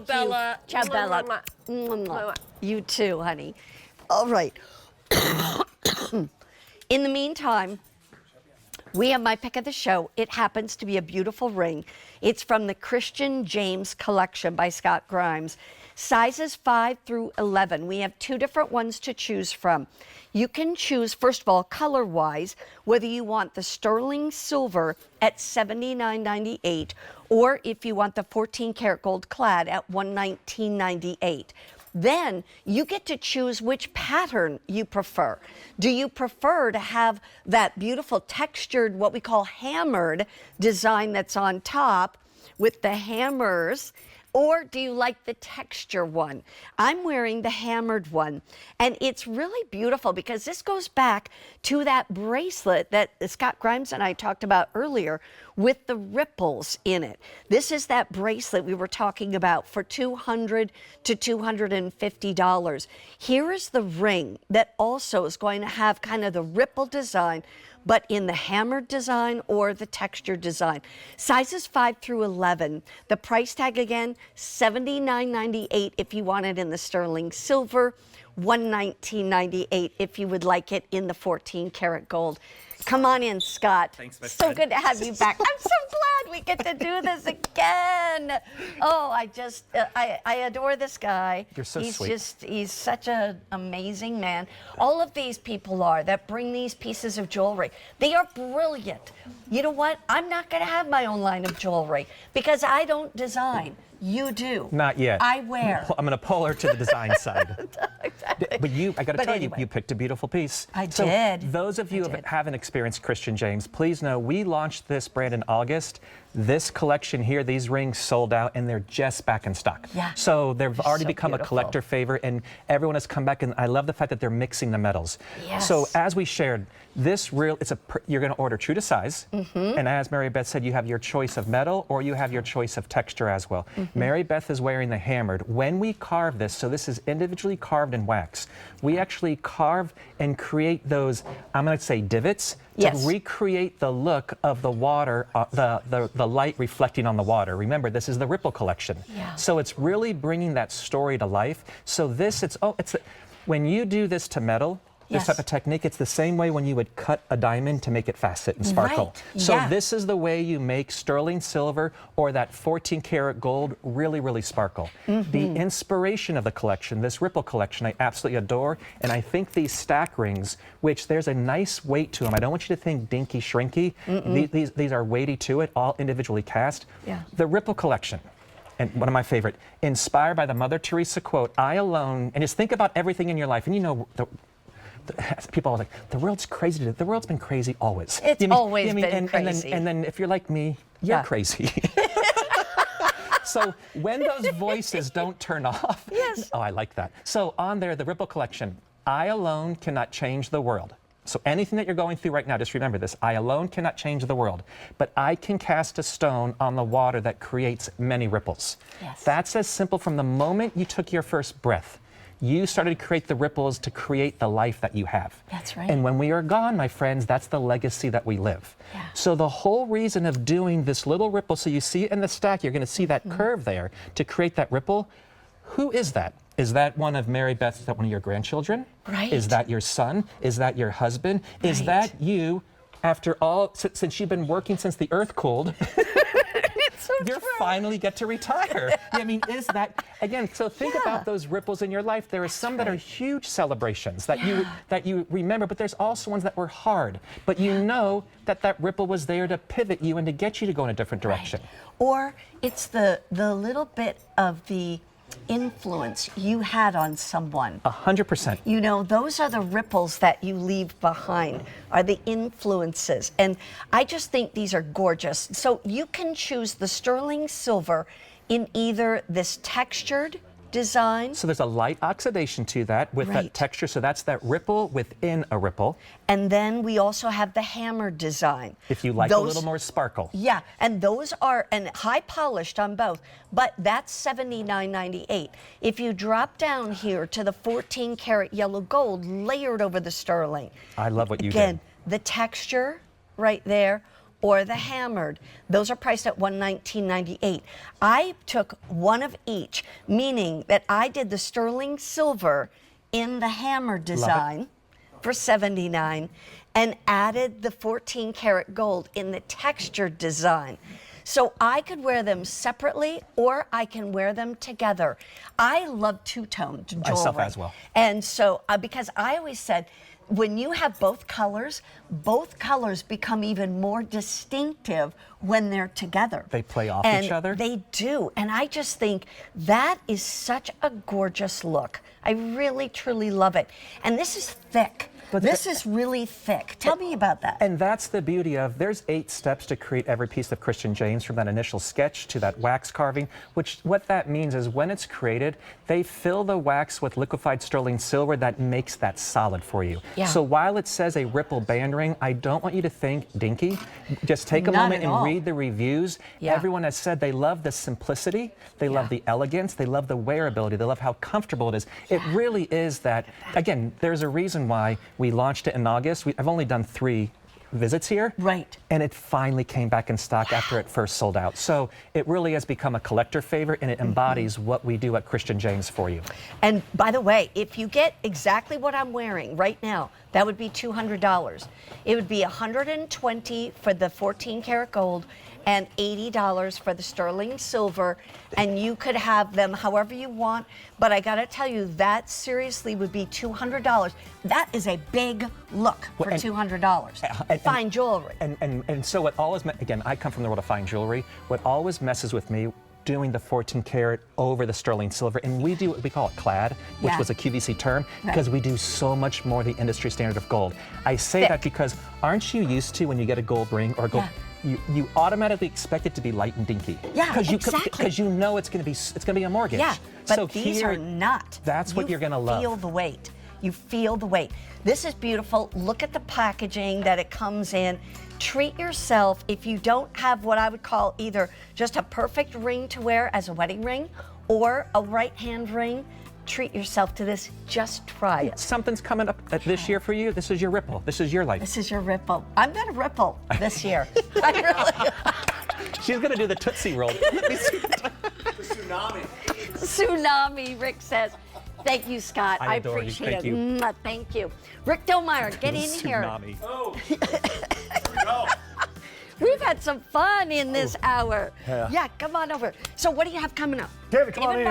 Bella. Ciao, Bella. You too, honey. All right. In the meantime, we have my pick of the show. It happens to be a beautiful ring. It's from the Christian James collection by Scott Grimes. Sizes 5 through 11. We have two different ones to choose from. You can choose, first of all, color-wise, whether you want the sterling silver at $79.98 or if you want the 14-karat gold clad at $119.98. Then you get to choose which pattern you prefer. Do you prefer to have that beautiful textured, what we call hammered design that's on top with the hammers, or do you like the texture one? I'm wearing the hammered one, and it's really beautiful because this goes back to that bracelet that Scott Grimes and I talked about earlier with the ripples in it. This is that bracelet we were talking about for $200 to $250. Here is the ring that also is going to have kind of the ripple design, but in the hammered design or the textured design. Sizes 5 through 11. The price tag again, $79.98 if you want it in the sterling silver, $119.98 if you would like it in the 14-karat gold. Come on in, Scott. Thanks, my So friend. good to have you back. I'm so glad we get to do this again. Oh, I adore this guy. You're so he's sweet. He's such an amazing man. All of these people are that bring these pieces of jewelry. They are brilliant. You know what? I'm not going to have my own line of jewelry because I don't design. You do. Not yet. I wear. I'm going to pull her to the design side. Exactly. But I got to tell anyway. you picked a beautiful piece. I so did. Those of you who haven't experienced Christian James, please know we launched this brand in August. This collection here, these rings sold out, and they're just back in stock. Yeah. So they've already so become beautiful. a collector favorite, and everyone has come back, and I love the fact that they're mixing the metals. Yes. So as we shared, you're going to order true to size, and as Mary Beth said, you have your choice of metal or you have your choice of texture as well. Mary Beth is wearing the hammered. When we carve this, so this is individually carved in wax, we actually carve and create those, I'm going to say divots, to recreate the look of the water, the light reflecting on the water. Remember, this is the Ripple collection. Yeah. So it's really bringing that story to life. So this, when you do this to metal, this type of technique, it's the same way when you would cut a diamond to make it facet and sparkle. Right. So this is the way you make sterling silver or that 14-karat gold really, really sparkle. The inspiration of the collection, this Ripple collection, I absolutely adore. And I think these stack rings, which there's a nice weight to them. I don't want you to think dinky shrinky. These are weighty to it, all individually cast. Yeah. The Ripple collection. And one of my favorite, inspired by the Mother Teresa quote, I alone, and just think about everything in your life. And you know, people are like, the world's crazy. The world's been crazy always. It's always been crazy. And then if you're like me, you're crazy. So when those voices don't turn off, oh, I like that. So on there, the Ripple collection, I alone cannot change the world. So anything that you're going through right now, just remember this, I alone cannot change the world, but I can cast a stone on the water that creates many ripples. Yes. That's as simple from the moment you took your first breath. You started to create the ripples to create the life that you have. That's right. And when we are gone, my friends, that's the legacy that we live. Yeah. So the whole reason of doing this little ripple, so you see it in the stack, you're going to see that curve there to create that ripple. Who is that? Is that one of Mary Beth? Is that one of your grandchildren? Right. Is that your son? Is that your husband? Is Right. that you, after all, since you've been working since the earth cooled, you finally get to retire. I mean, is that, again, so think about those ripples in your life. There are some that are huge celebrations that you remember, but there's also ones that were hard. But you know that ripple was there to pivot you and to get you to go in a different direction. Right. Or it's the little bit of the influence you had on someone. 100%. You know, those are the ripples that you leave behind, are the influences. And I just think these are gorgeous. So you can choose the sterling silver in either this textured design. So there's a light oxidation to that with that texture. So that's that ripple within a ripple. And then we also have the hammered design. If you like a little more sparkle. Yeah, and those are high polished on both, but that's $79.98. If you drop down here to the 14-karat yellow gold layered over the sterling. I love what you Again, did. the texture right there, or the hammered. Those are priced at $119.98. I took one of each, meaning that I did the sterling silver in the hammered design for $79 and added the 14 karat gold in the textured design. So I could wear them separately or I can wear them together. I love two-toned jewelry. Myself as well. And so, because I always said, when you have both colors become even more distinctive when they're together. They play off each other? They do. And I just think that is such a gorgeous look. I really, truly love it. And this is thick. But this is really thick. Tell me about that. And that's the beauty of, there's 8 steps to create every piece of Christian James, from that initial sketch to that wax carving, which what that means is when it's created, they fill the wax with liquefied sterling silver that makes that solid for you. Yeah. So while it says a ripple band ring, I don't want you to think dinky. Just take a Not moment at and all. read the reviews. Yeah. Everyone has said they love the simplicity, they love the elegance, they love the wearability, they love how comfortable it is. It really is that, again, there's a reason why we launched it in August. I've only done 3 visits here. Right. And it finally came back in stock after it first sold out. So it really has become a collector favorite, and it embodies what we do at Christian James for you. And by the way, if you get exactly what I'm wearing right now, that would be $200. It would be $120 for the 14 karat gold and $80 for the sterling silver, and you could have them however you want. But I gotta tell you, that seriously would be $200. That is a big look for $200. Fine jewelry. And so what always, again, I come from the world of fine jewelry. What always messes with me, doing the 14 karat over the sterling silver, and we do what we call it clad, which was a QVC term, because we do so much more the industry standard of gold. I say that because aren't you used to when you get a gold ring or a gold, you automatically expect it to be light and dinky. Yeah, exactly. Because you know it's going to be a mortgage. Yeah, but so these are not. That's what you're going to love. You feel the weight. You feel the weight. This is beautiful. Look at the packaging that it comes in. Treat yourself. If you don't have what I would call either just a perfect ring to wear as a wedding ring or a right hand ring, treat yourself to this. Just try it. Something's coming up this year for you. This is your ripple. This is your life. This is your ripple. I'm going to ripple this year. I really She's going to do the Tootsie Roll. Let me see. The tsunami. Tsunami, Rick says. Thank you, Scott. I adore you. appreciate Thank it. you. Mwah, thank you. Rick Delmeyer, get in here. Tsunami. Oh, here we go. We've had some fun in this hour. Yeah. Yeah, come on over. So what do you have coming up? David, come on Even in here.